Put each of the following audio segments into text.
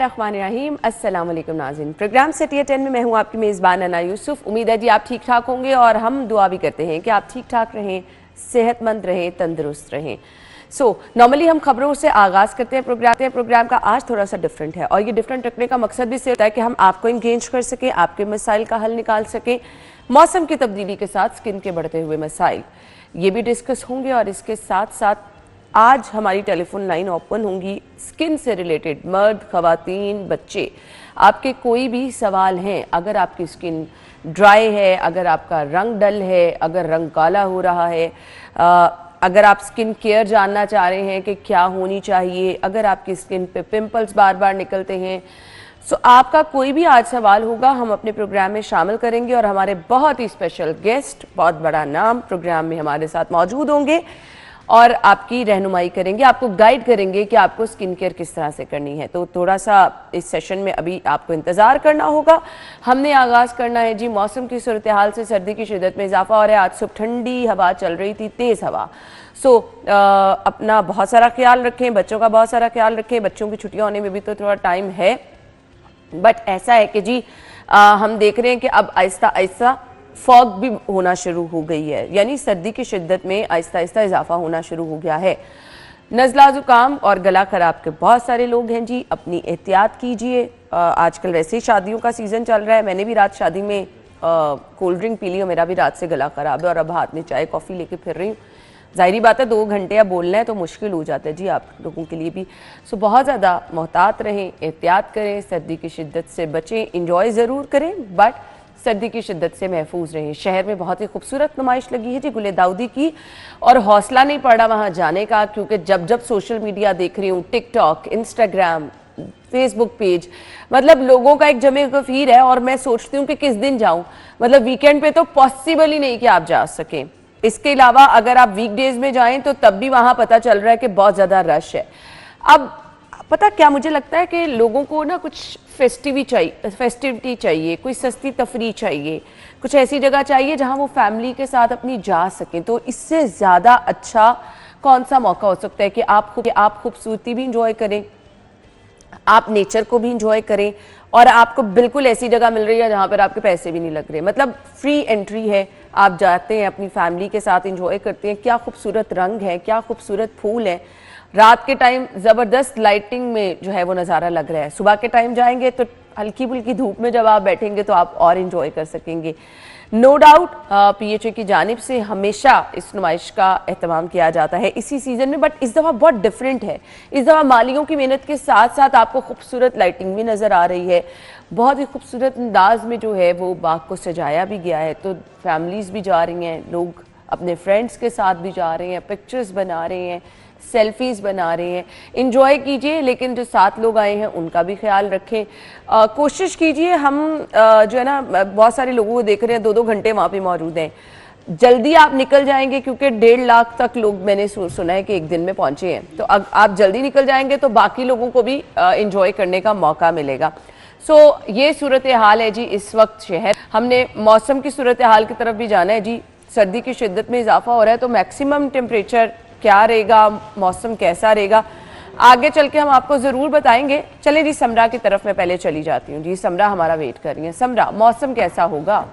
बिस्मिल्लाहिर्रहमानिर्रहीम। अस्सलाम वालेकुम नाज़रीन। प्रोग्राम सिटी 10 में मैं हूँ आपकी मेज़बान अना यूसुफ। उम्मीद है जी आप ठीक ठाक होंगे और हम दुआ भी करते हैं कि आप ठीक ठाक रहें, सेहतमंद रहें, तंदुरुस्त रहें। नॉर्मली हम खबरों से आगाज़ करते हैं प्रोग्राम का आज थोड़ा सा डिफरेंट है और ये डिफरेंट रखने का मकसद भी होता है कि हम आपको इंगेज कर सकें, आपके मसाइल का हल निकाल सकें। मौसम की तब्दीली के साथ स्किन के बढ़ते हुए मसाइल ये भी डिस्कस होंगे और इसके साथ साथ आज हमारी टेलीफोन लाइन ओपन होंगी स्किन से रिलेटेड। मर्द, ख़वातीन, बच्चे, आपके कोई भी सवाल हैं, अगर आपकी स्किन ड्राई है, अगर आपका रंग डल है, अगर रंग काला हो रहा है, अगर आप स्किन केयर जानना चाह रहे हैं कि क्या होनी चाहिए, अगर आपकी स्किन पे पिंपल्स बार बार निकलते हैं, आपका कोई भी आज सवाल होगा हम अपने प्रोग्राम में शामिल करेंगे और हमारे बहुत ही स्पेशल गेस्ट, बहुत बड़ा नाम प्रोग्राम में हमारे साथ मौजूद होंगे और आपकी रहनुमाई करेंगे, आपको गाइड करेंगे कि आपको स्किन केयर किस तरह से करनी है। तो थोड़ा सा इस सेशन में अभी आपको इंतज़ार करना होगा। हमने आगाज़ करना है जी मौसम की सूरत हाल से। सर्दी की शिद्दत में इजाफा हो रहा है। आज सुबह ठंडी हवा चल रही थी, तेज़ हवा। अपना बहुत सारा ख्याल रखें, बच्चों का बहुत सारा ख्याल रखें। बच्चों की छुट्टियाँ होने में भी तो थोड़ा टाइम है, बट ऐसा है कि जी हम देख रहे हैं कि अब आहिस्ता आहिस्ता फॉग भी होना शुरू हो गई है, यानी सर्दी की शिद्दत में आहिस्ता आहिस्ता इजाफा होना शुरू हो गया है। नज़ला ज़ुकाम और गला खराब के बहुत सारे लोग हैं जी, अपनी एहतियात कीजिए। आजकल वैसे ही शादियों का सीज़न चल रहा है। मैंने भी रात शादी में कोल्ड ड्रिंक पी ली और मेरा भी रात से गला ख़राब है और अब हाथ में चाय कॉफ़ी लेके फिर रही हूँ। ज़ाहिरी बात है 2 घंटे अब बोलना है तो मुश्किल हो जाता है जी आप लोगों के लिए भी। बहुत ज़्यादा मोहतात रहें, एहतियात करें, सर्दी की शिद्दत से बचें। इंजॉय ज़रूर करें बट सर्दी की शिद्दत से महफूज रहें। शहर में बहुत ही खूबसूरत नुमाइश लगी है जी गुले दाऊदी की और हौसला नहीं पड़ा वहाँ जाने का, क्योंकि जब जब सोशल मीडिया देख रही हूँ, टिकटॉक, इंस्टाग्राम, फेसबुक पेज, मतलब लोगों का एक जमे गफीर है और मैं सोचती हूँ कि किस दिन जाऊँ। मतलब वीकेंड पे तो पॉसिबल ही नहीं कि आप जा सकें। इसके अलावा अगर आप वीकडेज में जाएं तो तब भी वहाँ पता चल रहा है कि बहुत ज़्यादा रश है। अब पता क्या मुझे लगता है कि लोगों को ना कुछ फेस्टिविटी चाहिए, कोई सस्ती तफरीह चाहिए, कुछ ऐसी जगह चाहिए जहां वो फैमिली के साथ अपनी जा सकें। तो इससे ज़्यादा अच्छा कौन सा मौका हो सकता है कि आप खूबसूरती भी इंजॉय करें, आप नेचर को भी इंजॉय करें और आपको बिल्कुल ऐसी जगह मिल रही है जहाँ पर आपके पैसे भी नहीं लग रहे। मतलब फ्री एंट्री है, आप जाते हैं अपनी फैमिली के साथ इंजॉय करते हैं। क्या खूबसूरत रंग है, क्या खूबसूरत फूल है। रात के टाइम ज़बरदस्त लाइटिंग में जो है वो नज़ारा लग रहा है। सुबह के टाइम जाएंगे तो हल्की फुल्की धूप में जब आप बैठेंगे तो आप और इन्जॉय कर सकेंगे। नो डाउट PHA की जानिब से हमेशा इस नुमाइश का एहतमाम किया जाता है इसी सीज़न में, बट इस दफ़ा बहुत डिफरेंट है। इस दफ़ा मालियों की मेहनत के साथ साथ आपको खूबसूरत लाइटिंग भी नज़र आ रही है। बहुत ही खूबसूरत अंदाज में जो है वो बाग को सजाया भी गया है। तो फैमिलीज़ भी जा रही हैं, लोग अपने फ्रेंड्स के साथ भी जा रहे हैं, पिक्चर्स बना रहे हैं, सेल्फीज़ बना रहे हैं। इंजॉय कीजिए, लेकिन जो 7 लोग आए हैं उनका भी ख्याल रखें। कोशिश कीजिए, हम जो है ना बहुत सारे लोगों को देख रहे हैं 2-2 घंटे वहाँ पे मौजूद हैं। जल्दी आप निकल जाएंगे क्योंकि 1.5 लाख तक लोग मैंने सुना है कि एक दिन में पहुँचे हैं। तो आप जल्दी निकल जाएंगे तो बाकी लोगों को भी इंजॉय करने का मौका मिलेगा। ये सूरत हाल है जी इस वक्त शहर। हमने मौसम की सूरत हाल की तरफ भी जाना है जी। सर्दी की शिद्दत में इजाफा हो रहा है तो मैक्सिमम टेम्परेचर क्या रहेगा, मौसम कैसा रहेगा, आगे चल के हम आपको ज़रूर बताएंगे। चले जी समरा की तरफ मैं पहले चली जाती हूँ जी। समरा हमारा वेट कर रही है। समरा, मौसम कैसा होगा?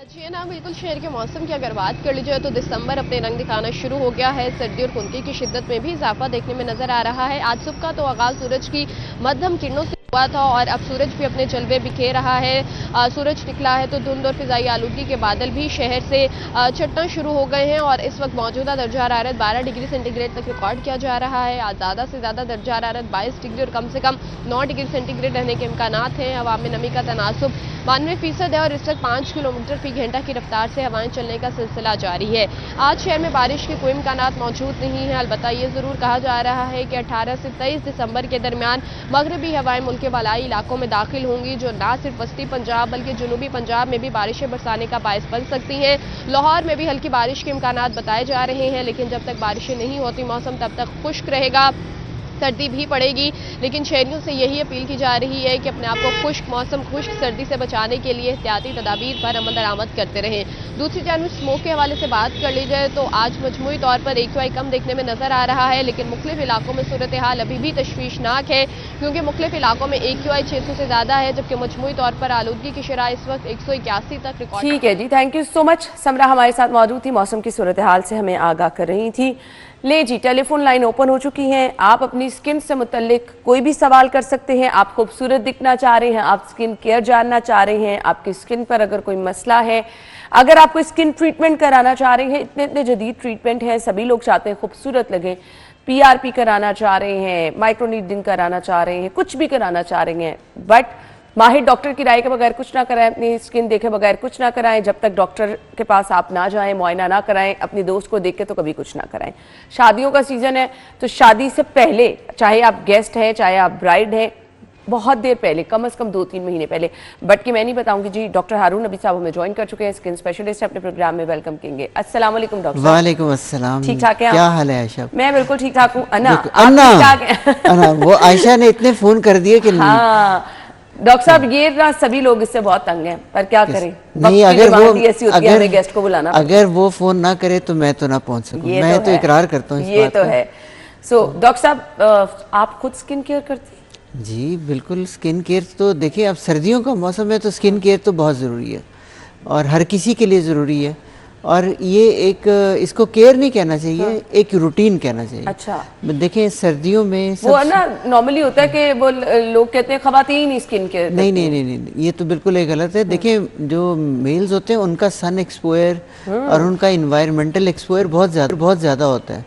जी ना, बिल्कुल शहर के मौसम की अगर बात कर ली जाए तो दिसंबर अपने रंग दिखाना शुरू हो गया है। सर्दी और खुनकी की शिद्दत में भी इजाफा देखने में नजर आ रहा है। आज सुबह का तो आगाज सूरज की मध्यम किरणों से हुआ था और अब सूरज भी अपने जलवे बिखेर रहा है। सूरज निकला है तो धुंध और फिजाई आलूगी के बादल भी शहर से छटना शुरू हो गए हैं और इस वक्त मौजूदा दर्जा हरारत 12 डिग्री सेंटीग्रेड तक रिकॉर्ड किया जा रहा है। आज ज़्यादा से ज़्यादा दर्जा हरारत 22 डिग्री और कम से कम 9 डिग्री सेंटीग्रेड रहने के इम्कानात हैं। हवा में नमी का तनासुब 92% है और इस वक्त 5 किलोमीटर फी घंटा की रफ्तार से हवाएं चलने का सिलसिला जारी है। आज शहर में बारिश के कोई इम्कानात मौजूद नहीं है। अलबत्ता ये ज़रूर कहा जा रहा है कि 18 से 23 दिसंबर के दरमियान मगरबी हवाएं मुल्क के बलाई इलाकों में दाखिल होंगी, जो ना सिर्फ वस्ती पंजाब बल्कि जनूबी पंजाब में भी बारिशें बरसाने का बायस बन सकती हैं। लाहौर में भी हल्की बारिश के इम्कानात बताए जा रहे हैं, लेकिन जब तक बारिशें नहीं होती मौसम तब तक खुश्क रहेगा। सर्दी भी पड़ेगी, लेकिन शहरियों से यही अपील की जा रही है कि अपने आप को खुश्क मौसम, खुश्क सर्दी से बचाने के लिए एहतियाती तदाबीर पर अमल दरामद करते रहें। दूसरी जानब स्मोक के हवाले से बात कर ली जाए तो आज मजमूई तौर पर AQI कम देखने में नजर आ रहा है, लेकिन मुख्तलिफ इलाकों में सूरत हाल अभी भी तशवीशनाक है, क्योंकि मुख्तलिफ इलाकों में AQI 600 से ज्यादा है, जबकि मजमूई तौर पर आलूदगी की शरह इस वक्त 181 तक रिकॉर्ड। ठीक है जी, थैंक यू सो मच। समरा हमारे साथ मौजूद थी, मौसम की सूरत हाल से हमें आगाह कर रही थी। ले जी, टेलीफोन लाइन ओपन हो चुकी हैं। आप अपनी स्किन से मुतल्लिक कोई भी सवाल कर सकते हैं। आप खूबसूरत दिखना चाह रहे हैं, आप स्किन केयर जानना चाह रहे हैं, आपकी स्किन पर अगर कोई मसला है, अगर आपको स्किन ट्रीटमेंट कराना चाह रहे हैं, इतने इतने जदीद ट्रीटमेंट हैं, सभी लोग चाहते हैं खूबसूरत लगे। PRP कराना चाह रहे हैं, माइक्रोनीडिंग कराना चाह रहे हैं, कुछ भी कराना चाह रहे हैं, बट माहिर डॉक्टर की राय के बगैर कुछ ना कराएं, अपनी स्किन देखे बगैर कुछ ना कराएं, जब तक डॉक्टर के पास आप ना जाएं, मुआयना ना कराएं, अपनी दोस्त को देख के तो कभी कुछ ना कराएं। शादियों का सीजन है, तो शादी से पहले, चाहे आप गेस्ट हैं, चाहे आप ब्राइड हैं, बहुत देर पहले, कम से कम 2-3 महीने पहले, बट कि मैं नहीं बताऊंगी जी। डॉक्टर हारून नबी साहब हमें ज्वाइन कर चुके हैं, स्किन स्पेशलिस्ट अपने प्रोग्राम में, वेलकम करेंगे। अस्सलाम वालेकुम डॉक्टर साहब। वालेकुम अस्सलाम। ठीक ठाक है? क्या हाल है आयशा? मैं बिल्कुल ठीक ठाक हूँ। अन्ना, आप अन्ना, ठीक ठाक हैं? अन्ना, वो आयशा ने इतने फोन कर दिए कि हाँ डॉक्टर साहब, ये ना सभी लोग इससे बहुत तंग हैं, पर क्या करें, नहीं, अगर वो हमें गेस्ट को बुलाना, अगर वो फोन ना करे तो मैं तो ना पहुंच सकूं। मैं तो इकरार करता हूँ, ये तो है। सो डॉक्टर साहब, आप खुद स्किन केयर करते हैं? जी बिल्कुल, स्किन केयर तो देखिए, अब सर्दियों का मौसम है तो स्किन केयर तो बहुत ज़रूरी है और हर किसी के लिए ज़रूरी है। और ये एक, इसको केयर नहीं कहना चाहिए, हाँ। एक रूटीन कहना चाहिए। अच्छा, देखें सर्दियों में वो ना नॉर्मली होता है कि वो लोग कहते हैं खवातीन स्किन केयर। नहीं नहीं नहीं नहीं, ये तो बिल्कुल एक गलत है। देखें जो मेल्स होते हैं उनका सन एक्सपोयर और उनका इन्वायरमेंटल एक्सपोयर बहुत ज़्यादा होता है।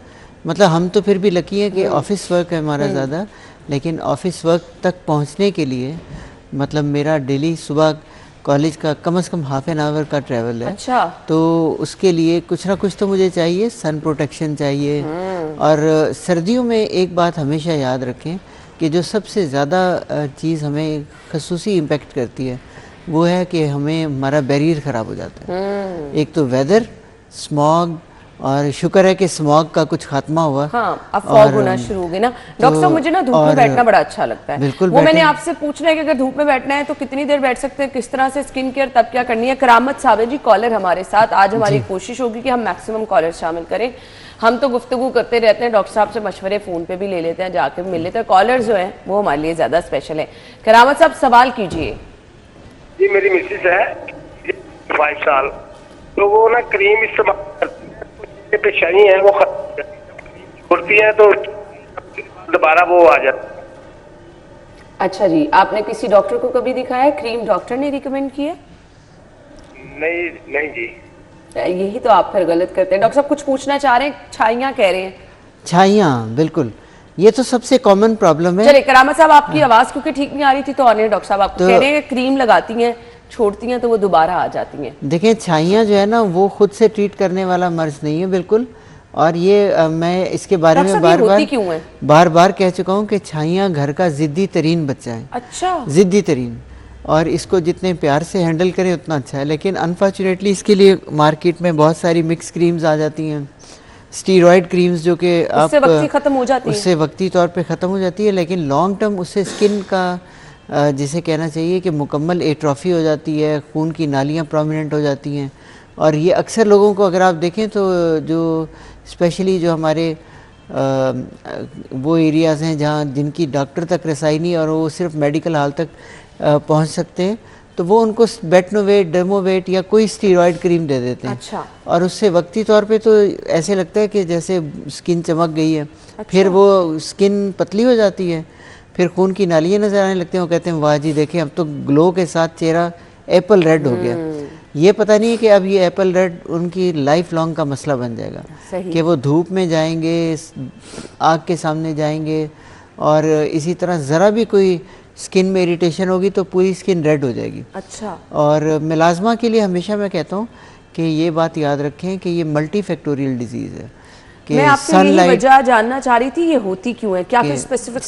मतलब हम तो फिर भी लकी हैं कि ऑफिस वर्क है हमारा ज़्यादा, लेकिन ऑफिस वर्क तक पहुंचने के लिए मतलब मेरा डेली सुबह कॉलेज का कम से कम हाफ एन आवर का ट्रैवल है। अच्छा, तो उसके लिए कुछ ना कुछ तो मुझे चाहिए, सन प्रोटेक्शन चाहिए। और सर्दियों में एक बात हमेशा याद रखें कि जो सबसे ज़्यादा चीज़ हमें खसूसी इम्पेक्ट करती है वो है कि हमें हमारा बैरियर ख़राब हो जाता है। एक तो वेदर, स्मॉग, और शुक्र है कि स्मॉग का कुछ खात्मा हुआ। हाँ, अब फॉग होना शुरू हो गई ना। डॉक्टर साहब, मुझे ना धूप में बैठना बड़ा अच्छा लगता है। बिल्कुल, वो मैंने आपसे पूछना है कि अगर धूप में बैठना है तो कितनी देर बैठ सकते हैं, किस तरह से स्किन केयर, तब क्या करनी है। करामत साहब है जी कॉलर हमारे साथ। आज हमारी कोशिश होगी कि हम मैक्सिमम कॉलर शामिल करें। हम तो गुफ्तगू करते रहते हैं, डॉक्टर साहब से मशवरे फ़ोन पे भी ले लेते हैं, जाके मिल लेते हैं। कॉलर जो है वो हमारे लिए ज़्यादा स्पेशल है। करामत साहब, सवाल कीजिए। जी, मेरी मिसेस है 5 साल, तो वो ना क्रीम इस्तेमाल पेशानी है, वो छोड़ती है तो दोबारा वो आ जाता। अच्छा जी, आपने किसी डॉक्टर को कभी दिखाया है? क्रीम डॉक्टर ने रिकमेंड की है? नहीं नहीं जी, यही तो आप फिर गलत करते हैं। डॉक्टर साहब कुछ पूछना चाह रहे हैं, छाइयाँ कह रहे हैं। छाइयाँ, बिल्कुल, ये तो सबसे कॉमन प्रॉब्लम है। चलिए करामत साहब, आपकी आवाज़ क्योंकि ठीक नहीं आ रही थी तो ऑन डॉक्टर साहब आपको कह रहे हैं क्रीम लगाती हैं, छोड़ती हैं तो वो दोबारा आ जाती हैं। देखें, छाइयाँ जो है ना वो खुद से ट्रीट करने वाला मर्ज नहीं है बिल्कुल। और ये मैं इसके बारे में बार बार कह चुका हूँ कि छाइयाँ घर का जिद्दी तरीन बच्चा है। अच्छा, जिद्दी तरीन, और इसको जितने प्यार से हैंडल करें उतना अच्छा है। लेकिन अनफॉर्चुनेटली इसके लिए मार्केट में बहुत सारी मिक्स क्रीम्स आ जाती हैं, स्टीरॉयड क्रीम्स, जो कि आप वक्ती खत्म हो जाती है, उससे वक्ती तौर पे ख़त्म हो जाती है, लेकिन लॉन्ग टर्म उससे स्किन का जिसे कहना चाहिए कि मुकम्मल एट्रॉफी हो जाती है, खून की नालियाँ प्रोमिनेंट हो जाती हैं। और ये अक्सर लोगों को अगर आप देखें तो जो स्पेशली जो हमारे वो एरियाज़ हैं जहाँ जिनकी डॉक्टर तक रसाई नहीं और वो सिर्फ मेडिकल हाल तक पहुँच सकते हैं, तो वो उनको बेटनोवेट, डर्मोवेट या कोई स्टीरॉयड क्रीम दे देते हैं। अच्छा, और उससे वक्ती तौर पे तो ऐसे लगता है कि जैसे स्किन चमक गई है। अच्छा। फिर वो स्किन पतली हो जाती है, फिर खून की नालियाँ नज़र आने लगते हैं। वो कहते हैं वाह जी देखें अब तो ग्लो के साथ चेहरा एप्पल रेड हो गया। ये पता नहीं है कि अब ये एप्पल रेड उनकी लाइफ लॉन्ग का मसला बन जाएगा कि वो धूप में जाएंगे, आग के सामने जाएंगे, और इसी तरह ज़रा भी कोई स्किन में इरिटेशन होगी तो पूरी स्किन रेड हो जाएगी। अच्छा, और मिलाजमा के लिए हमेशा मैं कहता हूँ कि ये बात याद रखें कि ये मल्टी फैक्टोरियल डिजीज़ है। मैं आपसे यही वजह जानना चाह रही थी, ये होती क्यों है, क्या कोई स्पेसिफिक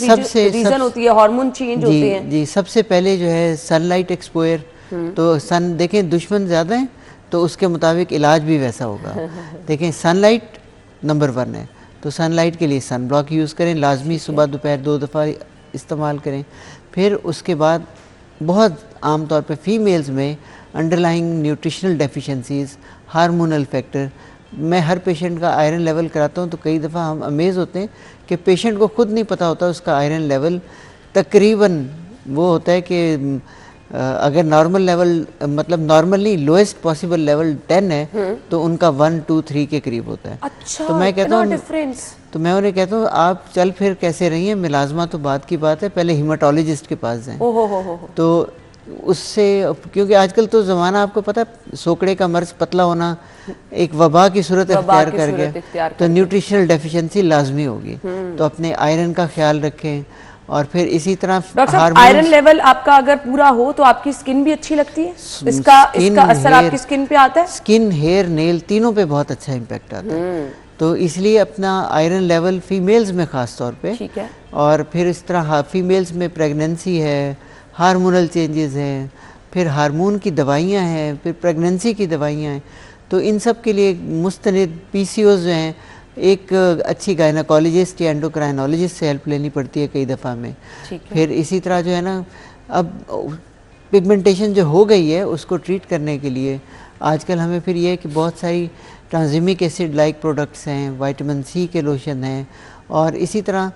रीजन होती है, हार्मोन चेंज होते हैं? जी, सबसे पहले जो है सनलाइट एक्सपोयर। तो सन देखें, दुश्मन ज़्यादा हैं तो उसके मुताबिक इलाज भी वैसा होगा। देखें, सनलाइट नंबर 1 है, तो सनलाइट के लिए सन ब्लॉक यूज़ करें, लाजमी सुबह दोपहर 2 दफ़ा इस्तेमाल करें। फिर उसके बाद बहुत आम तौर पे फीमेल्स में underlying nutritional deficiencies, hormonal factor, मैं हर पेशेंट का आयरन लेवल कराता हूँ तो कई दफ़ा हम अमेज़ होते हैं कि पेशेंट को खुद नहीं पता होता उसका आयरन लेवल तकरीबन वो होता है कि अगर नॉर्मल लेवल मतलब नॉर्मली लोएस्ट पॉसिबल लेवल 10 है तो उनका 1, 2, 3 के करीब होता है। अच्छा, तो मैं कहता हूँ डिफरेंस। तो मैं उन्हें कहता हूँ आप चल फिर कैसे रही हैं, मिलाजमा तो बात की बात है, पहले हिमाटोलॉजिस्ट के पास जाएं। हो। तो उससे, क्योंकि आजकल तो ज़माना आपको पता है सोकड़े का मर्ज पतला होना एक वबा की सूरत इख्तियार कर गया, तो न्यूट्रिशनल डेफिशिएंसी लाजमी होगी। तो अपने आयरन का ख्याल रखें और फिर इसी तरह डॉक्टर साहब आयरन लेवल आपका अगर पूरा हो तो आपकी स्किन भी अच्छी लगती है, इसका असर आपकी स्किन पे आता है? स्किन, हेयर, नेल तीनों पे बहुत अच्छा इम्पैक्ट आता है। तो इसलिए अपना आयरन लेवल फीमेल्स में ख़ास तौर पे, ठीक है, और फिर इस तरह फीमेल्स में प्रेगनेंसी है, हार्मोनल चेंजेस हैं, फिर हार्मोन की दवाइयाँ हैं, फिर प्रेगनेंसी की दवाइयाँ हैं, तो इन सब के लिए मुस्तनिद PCOs जो हैं एक अच्छी गायनाकोलॉजिस्ट या एंडोक्राइनोलॉजिस्ट से हेल्प लेनी पड़ती है कई दफ़ा में। फिर इसी तरह जो है ना, अब पिगमेंटेशन जो हो गई है उसको ट्रीट करने के लिए आजकल हमें फिर ये है कि बहुत सारी ट्रांजिमिक एसिड लाइक प्रोडक्ट्स हैं, विटामिन C के लोशन हैं, और इसी तरह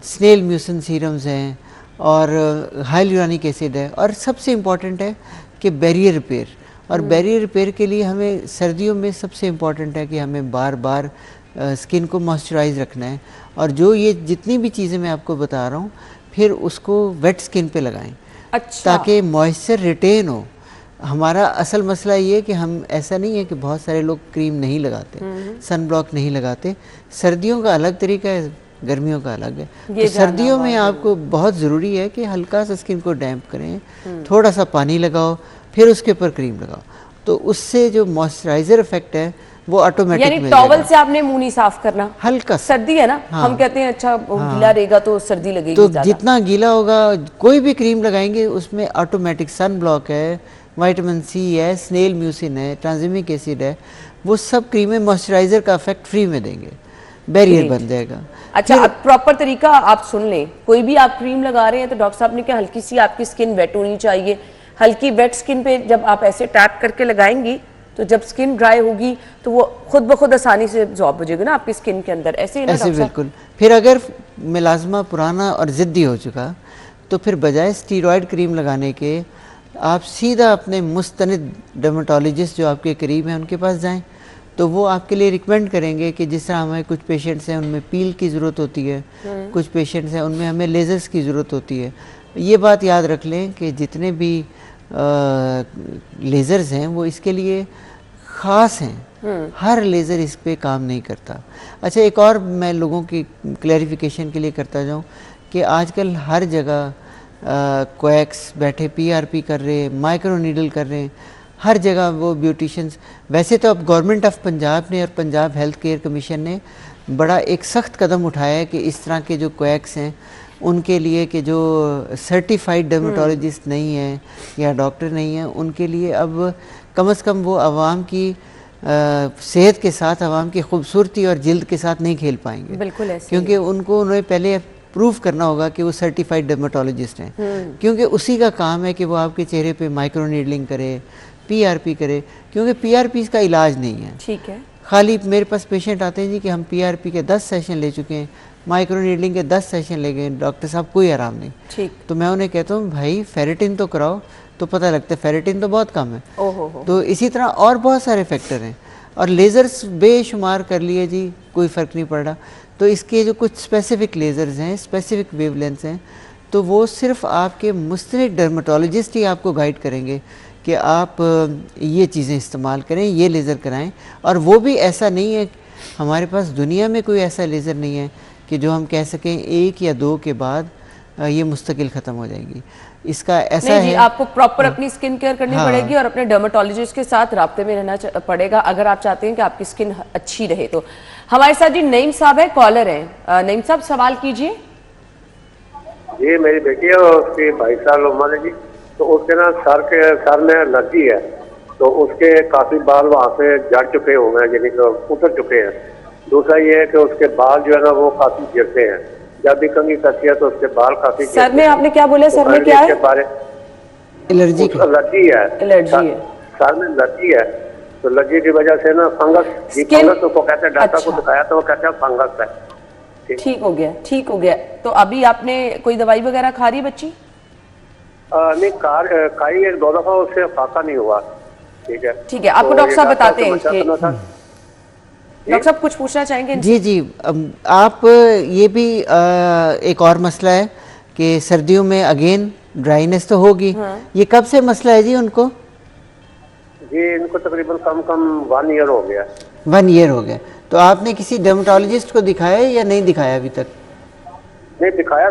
स्नेल म्यूसिन सीरम्स हैं, और हाइलुरोनिक एसिड है, और सबसे इम्पॉर्टेंट है कि बैरियर रिपेयर। और बैरियर रिपेयर के लिए हमें सर्दियों में सबसे इम्पॉर्टेंट है कि हमें बार बार स्किन को मॉइस्चराइज रखना है, और जो ये जितनी भी चीज़ें मैं आपको बता रहा हूँ फिर उसको वेट स्किन पे लगाएं। अच्छा। ताकि मॉइस्चर रिटेन हो। हमारा असल मसला ये है कि हम, ऐसा नहीं है कि बहुत सारे लोग क्रीम नहीं लगाते, सन ब्लॉक नहीं लगाते। सर्दियों का अलग तरीका है, गर्मियों का अलग है। तो सर्दियों में आपको बहुत ज़रूरी है कि हल्का सा स्किन को डैम्प करें, थोड़ा सा पानी लगाओ, फिर उसके ऊपर क्रीम लगाओ, तो उससे जो मॉइस्चराइजर इफेक्ट है वो ऑटोमेटिक यानी टॉवल से आपने मुंह नहीं साफ करना, हल्का, सर्दी है ना। हाँ, हम कहते हैं अच्छा गीला रहेगा तो सर्दी लगेगी तो जितना गीला होगा, कोई भी क्रीम लगाएंगे उसमें ऑटोमेटिक सन ब्लॉक है, विटामिन C है, स्नेल म्यूसिन है, ट्रांजिमिक एसिड है, वो सब क्रीमें मॉइस्चराइजर का इफेक्ट फ्री में देंगे, बैरियर बन जाएगा। अच्छा, अब प्रॉपर तरीका आप सुन लें, कोई भी आप क्रीम लगा रहे हैं तो डॉक्टर साहब ने कहा हल्की सी आपकी स्किन वेट होनी चाहिए। हल्की वेट स्किन पे जब आप ऐसे टैप करके लगाएंगी तो जब स्किन ड्राई होगी तो वो खुद ब खुद आसानी से एब्जॉर्ब हो जाएगी ना आपकी स्किन के अंदर, ऐसे ही ना ऐसे बिल्कुल। फिर अगर मिलाजमा पुराना और ज़िद्दी हो चुका तो फिर बजाय स्टीरॉयड क्रीम लगाने के आप सीधा अपने मुस्तनिद डर्मेटोलॉजिस्ट जो आपके करीब हैं उनके पास जाएं, तो वो आपके लिए रिकमेंड करेंगे कि जिस तरह हमें कुछ पेशेंट्स हैं उनमें पील की ज़रूरत होती है, कुछ पेशेंट्स हैं उनमें हमें लेज़र्स की ज़रूरत होती है। ये बात याद रख लें कि जितने भी लेज़र्स हैं वो इसके लिए ख़ास हैं, हर लेज़र इस पे काम नहीं करता। अच्छा, एक और मैं लोगों की क्लैरिफिकेशन के लिए करता जाऊँ कि आजकल हर जगह कोएक्स बैठे PRP कर रहे हैं, माइक्रो नीडल कर रहे हैं, हर जगह वो ब्यूटिशियंस। वैसे तो अब गवर्नमेंट ऑफ पंजाब ने और पंजाब हेल्थ केयर कमीशन ने बड़ा एक सख्त कदम उठाया है कि इस तरह के जो कोएक्स हैं उनके लिए कि जो सर्टिफाइड डर्मेटोलॉजिस्ट नहीं है या डॉक्टर नहीं है उनके लिए अब कम से कम वो आवाम की सेहत के साथ, आवाम की खूबसूरती और जिल्द के साथ नहीं खेल पाएंगे। बिल्कुल ऐसे, क्योंकि उनको उन्हें पहले प्रूव करना होगा कि वो सर्टिफाइड डर्मेटोलॉजिस्ट हैं, क्योंकि उसी का काम है कि वो आपके चेहरे पे माइक्रो नीडलिंग करे, PRP करे, क्योंकि PRP का इलाज नहीं है। ठीक है। खाली मेरे पास पेशेंट आते हैं जी कि हम PRP के 10 सेशन ले चुके हैं, माइक्रो नीडलिंग के 10 सेशन ले गए, डॉक्टर साहब कोई आराम नहीं। ठीक। तो मैं उन्हें कहता हूँ भाई फेरेटिन तो कराओ, तो पता लगता है फेरेटिन तो बहुत कम है। ओहो। तो इसी तरह और बहुत सारे फैक्टर हैं, और लेज़र्स बेशुमार कर लिए जी, कोई फ़र्क नहीं पड़ रहा। तो इसके जो कुछ स्पेसिफिक लेज़र्स हैं, स्पेसिफिक वेवलेंथ्स हैं, तो वो सिर्फ आपके मुस्तनिद डर्मेटोलॉजिस्ट ही आपको गाइड करेंगे कि आप ये चीज़ें इस्तेमाल करें, ये लेज़र कराएं। और वो भी ऐसा नहीं है, हमारे पास दुनिया में कोई ऐसा लेज़र नहीं है कि जो हम कह सकें 1 या 2 के बाद ये मुस्तकिल ख़त्म हो जाएगी। इसका ऐसा नहीं है, आपको प्रॉपर अपनी स्किन केयर करनी पड़ेगी और अपने डर्मेटोलॉजिस्ट के साथ राब्ते में रहना पड़ेगा अगर आप चाहते हैं कि आपकी स्किन अच्छी रहे। तो हमारे साथ जी नईम साहब है, कॉलर हैं। नईम साहब सवाल कीजिए। जी, मेरी बेटी है, उसकी 22 साल उम्र है जी। तो उसके ना सर में एलर्जी है, तो उसके काफी बाल वहाँ से जड़ चुके हुए हैं, यानी कि उतर चुके हैं। दूसरा ये है कि उसके बाल जो है ना वो काफी गिरते हैं, जब भी कंघी करती है तो उसके बाल काफी सर में आपने क्या बोला, सर में क्या है? एलर्जी की एलर्जी है, एलर्जी है, सर में एलर्जी है। तो एलर्जी की वजह से ना फंगस, फंगस को कहते हैं, डॉक्टर को दिखाया तो वो कहते हैं फंगस है। ठीक हो गया, ठीक हो गया। तो अभी आपने कोई दवाई वगैरह खा रही है बच्ची? नहीं खाई एक दो दफा, उससे फाका नहीं हुआ। ठीक है, ठीक है, आपको डॉक्टर साहब बताते हैं कि कि डॉक्टर साहब कुछ पूछना चाहेंगे? जी जी, आप ये भी एक और मसला है कि सर्दियों में अगेन ड्राइनेस तो होगी। ये कब से मसला है जी उनको? जी इनको तकरीबन कम 1 ईयर हो गया। 1 ईयर हो गया। तो आपने किसी डर्मेटोलॉजिस्ट को दिखाया या नहीं दिखाया अभी तक? नहीं दिखाया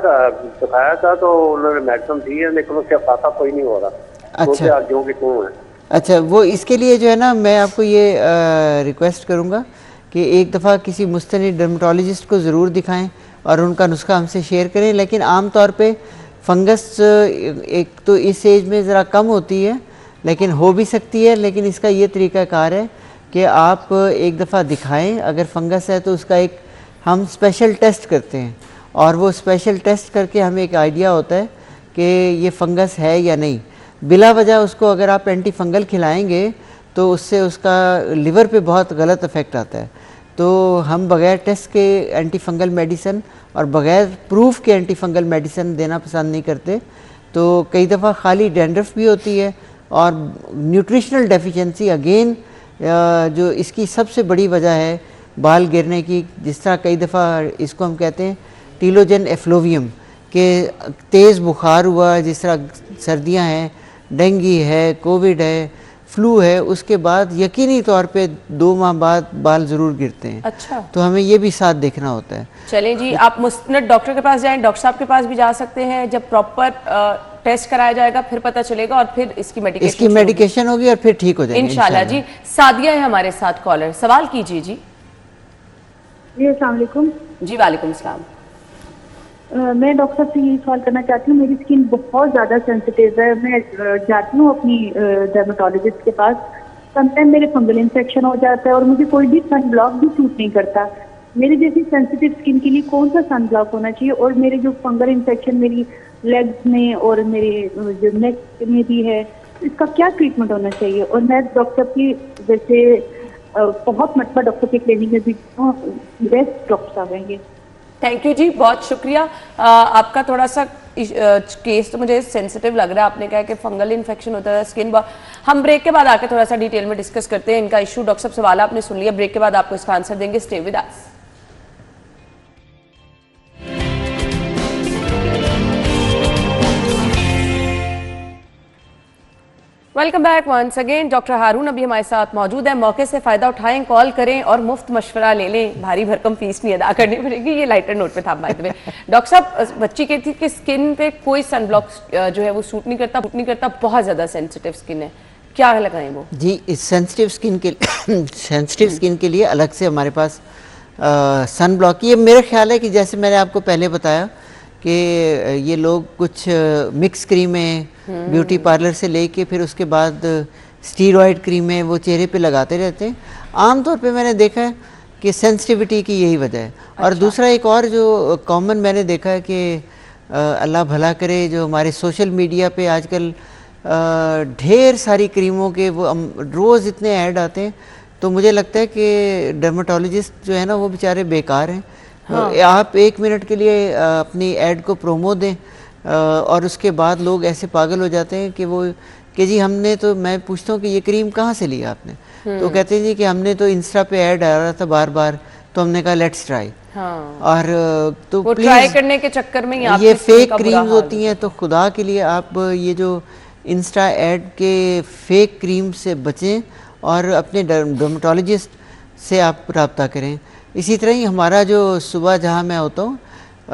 था तो उन्होंने मेडिसिन दी है, लेकिन उससे फाका कोई नहीं हो रहा। अच्छा, जो कि क्यों है। अच्छा, वो इसके लिए जो है ना, मैं आपको ये रिक्वेस्ट करूँगा कि एक दफ़ा किसी मुस्तनिद डर्मेटोलॉजिस्ट को ज़रूर दिखाएं और उनका नुस्खा हमसे शेयर करें। लेकिन आम तौर पे फंगस एक तो इस एज में ज़रा कम होती है, लेकिन हो भी सकती है। लेकिन इसका ये तरीक़ाकार है कि आप एक दफ़ा दिखाएं, अगर फंगस है तो उसका एक हम स्पेशल टेस्ट करते हैं और वो स्पेशल टेस्ट करके हमें एक आइडिया होता है कि ये फंगस है या नहीं। बिला वजह उसको अगर आप एंटी फंगल खिलाएंगे तो उससे उसका लिवर पे बहुत गलत इफ़ेक्ट आता है। तो हम बग़ैर टेस्ट के एंटी फंगल मेडिसिन और बग़ैर प्रूफ के एंटी फंगल मेडिसिन देना पसंद नहीं करते। तो कई दफ़ा खाली डैंड्रफ भी होती है और न्यूट्रिशनल डेफिशिएंसी अगेन जो इसकी सबसे बड़ी वजह है बाल गिरने की। जिस तरह कई दफ़ा इसको हम कहते हैं टीलोजन एफ्लोवियम के तेज़ बुखार हुआ, जिस तरह सर्दियां हैं, डेंगू है, कोविड है, फ्लू है, उसके बाद यकीनी तौर पे 2 माह बाद बाल ज़रूर गिरते हैं। अच्छा, तो हमें ये भी साथ देखना होता है। चलें जी, आप मुस्तनद डॉक्टर के पास जाएं, डॉक्टर साहब के पास भी जा सकते हैं। जब प्रॉपर टेस्ट कराया जाएगा फिर पता चलेगा और फिर इसकी मेडिकेशन होगी और फिर ठीक हो जाएगी इंशाल्लाह। जी सादिया है हमारे साथ कॉलर, सवाल कीजिए जी। जी अस्सलाम वालेकुम। जी वालेकुम सलाम। मैं डॉक्टर साहब से यही सवाल करना चाहती हूँ, मेरी स्किन बहुत ज़्यादा सेंसिटिव है। मैं जाती हूँ अपनी डर्मेटोलॉजिस्ट के पास, समटाइम मेरे फंगल इन्फेक्शन हो जाता है और मुझे कोई भी सन ब्लॉक भी सूट नहीं करता। मेरी जैसी सेंसिटिव स्किन के लिए कौन सा सन ब्लॉक होना चाहिए? और मेरे जो फंगल इन्फेक्शन मेरी लेग्स में और मेरे जो नेक में भी है, इसका क्या ट्रीटमेंट होना चाहिए? और मैं डॉक्टर की जैसे बहुत मरतबा डॉक्टर के क्लिनिक में भी बेस्ट डॉक्टर साहब हैं ये। थैंक यू जी, बहुत शुक्रिया। आपका थोड़ा सा केस तो मुझे सेंसिटिव लग रहा है। आपने कहा कि फंगल इन्फेक्शन होता है स्किन। हम ब्रेक के बाद आके थोड़ा सा डिटेल में डिस्कस करते हैं इनका इशू। डॉक्टर साहब सवाल आपने सुन लिया, ब्रेक के बाद आपको इसका आंसर देंगे। Stay with us. Welcome back once again. Doctor Haroon अभी हमारे साथ मौजूद है। मौके से फ़ायदा उठाएं, कॉल करें और मुफ्त मशवरा ले लें। भारी भरकम फीस नहीं अदा करनी पड़ेगी। ये लाइटर नोट पे था बाय द वे। डॉक्टर साहब, बच्ची कहती थी कि स्किन पे कोई सनब्लॉक जो है वो सूट नहीं करता, बहुत ज़्यादा सेंसिटिव स्किन है, क्या लगाएं वो? जी, इस सेंसिटिव स्किन के लिए अलग से हमारे पास सन ब्लॉक, ये मेरा ख्याल है कि जैसे मैंने आपको पहले बताया कि ये लोग कुछ मिक्स क्रीमें ब्यूटी पार्लर से लेके फिर उसके बाद स्टीरॉयड क्रीमें वो चेहरे पे लगाते रहते हैं। आमतौर पे मैंने देखा है कि सेंसिटिविटी की यही वजह है। और दूसरा एक और जो कॉमन मैंने देखा है कि अल्लाह भला करे, जो हमारे सोशल मीडिया पे आजकल ढेर सारी क्रीमों के वो रोज़ इतने ऐड आते हैं, तो मुझे लगता है कि डर्मेटोलॉजिस्ट जो है ना वो बेचारे बेकार हैं। हाँ। आप 1 मिनट के लिए अपनी ऐड को प्रोमो दें और उसके बाद लोग ऐसे पागल हो जाते हैं कि वो कि जी हमने तो, मैं पूछता हूँ कि ये क्रीम कहाँ से लिया आपने? तो कहते हैं जी कि हमने तो इंस्टा पे ऐड आ रहा था बार बार, तो हमने कहा लेट्स ट्राई। हाँ। और तो वो ट्राई करने के चक्कर में ये फेक क्रीम्स होती हैं, तो खुदा के लिए आप ये जो इंस्टा ऐड के फेक क्रीम से बचें और अपने डर्मेटोलॉजिस्ट से आप रब्ता करें। इसी तरह ही हमारा जो सुबह जहाँ मैं होता हूँ,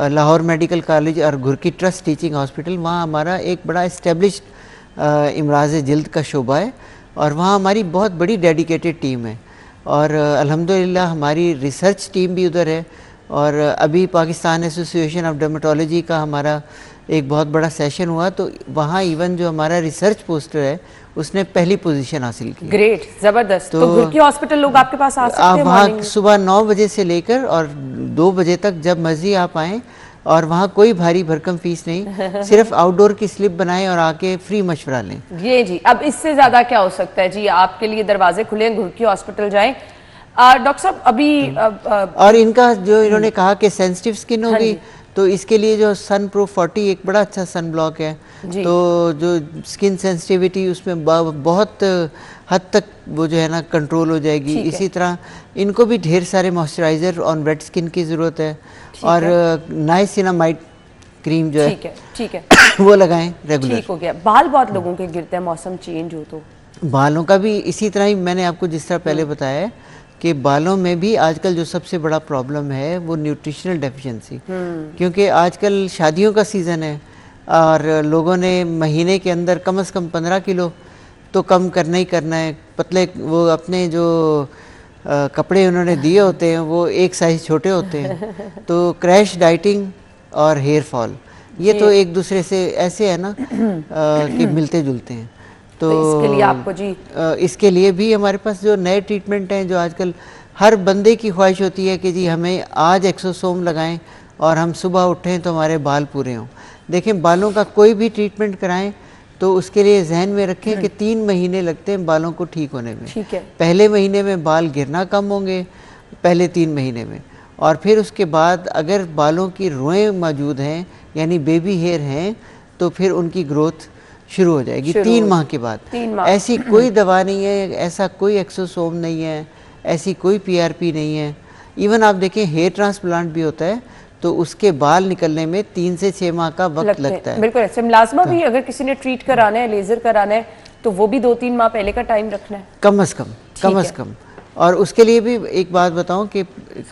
लाहौर मेडिकल कॉलेज और घुरकी ट्रस्ट टीचिंग हॉस्पिटल, वहाँ हमारा एक बड़ा इस्टेब्लिश्ड इमराज जिल्द का शोबा है और वहाँ हमारी बहुत बड़ी डेडिकेटेड टीम है। और अल्हम्दुलिल्लाह हमारी रिसर्च टीम भी उधर है। और अभी पाकिस्तान एसोसिएशन ऑफ डर्मेटोलॉजी का हमारा एक बहुत बड़ा सेशन हुआ, तो वहाँ इवन जो हमारा रिसर्च पोस्टर है उसने पहली पोजीशन हासिल की। ग्रेट, जबरदस्त। तो घुर्की हॉस्पिटल लोग आपके पास आ सकते हैं वहाँ मॉर्निंग में? सुबह 9 बजे से लेकर और 2 बजे तक जब मर्जी आप आएँ, और वहाँ कोई भारी भरकम फीस नहीं, सिर्फ आउटडोर की स्लिप बनाएं और आके फ्री मशवरा लें। ये जी, अब इससे ज्यादा क्या हो सकता है जी? आपके लिए दरवाजे खुले हैं, घुर्की हॉस्पिटल जाएं। डॉक्टर साहब अभी और इनका जो इन्होंने कहा कि सेंसिटिव स्किन होगी, तो इसके लिए जो सन प्रूफ 40 एक बड़ा अच्छा सन ब्लॉक है, तो जो स्किन सेंसिटिविटी उसमें बहुत हद तक वो जो है ना कंट्रोल हो जाएगी। इसी तरह इनको भी ढेर सारे मॉइस्चराइजर ऑन वेट स्किन की ज़रूरत है, और नाइसिनामाइड क्रीम जो है ठीक है वो लगाएं रेगुलर। ठीक हो गया। बाल बहुत लोगों के गिरते हैं मौसम चेंज हो तो? बालों का भी इसी तरह ही मैंने आपको जिस तरह पहले बताया है कि बालों में भी आजकल जो सबसे बड़ा प्रॉब्लम है वो न्यूट्रिशनल डेफिशिएंसी, क्योंकि आजकल शादियों का सीज़न है और लोगों ने महीने के अंदर कम से कम 15 किलो तो कम करना ही करना है। पतले वो अपने जो कपड़े उन्होंने दिए होते हैं वो एक साइज छोटे होते हैं, तो क्रैश डाइटिंग और हेयर फॉल ये तो एक दूसरे से ऐसे है ना कि मिलते जुलते हैं। तो इसके लिए आपको जी इसके लिए भी हमारे पास जो नए ट्रीटमेंट हैं, जो आजकल हर बंदे की ख्वाहिश होती है कि जी हमें आज एक्सोसोम लगाएं और हम सुबह उठें तो हमारे बाल पूरे हों। देखें, बालों का कोई भी ट्रीटमेंट कराएं तो उसके लिए जहन में रखें कि 3 महीने लगते हैं बालों को ठीक होने में। ठीक है। पहले महीने में बाल गिरना कम होंगे, पहले 3 महीने में, और फिर उसके बाद अगर बालों की रुएं मौजूद हैं यानी बेबी हेयर हैं तो फिर उनकी ग्रोथ शुरू हो जाएगी 3 माह के बाद। 3 माह। ऐसी कोई दवा नहीं है, ऐसा कोई एक्सोसोम नहीं है, ऐसी कोई पीआरपी नहीं है। इवन आप देखें हेयर ट्रांसप्लांट भी होता है तो उसके बाल निकलने में 3 से 6 माह का वक्त लगता है। बिल्कुल ऐसे। मुलाजमा भी अगर किसी ने ट्रीट कराना है, लेजर कराना है, तो वो भी 2-3 माह पहले का टाइम रखना है कम से कम। और उसके लिए भी एक बात बताऊं कि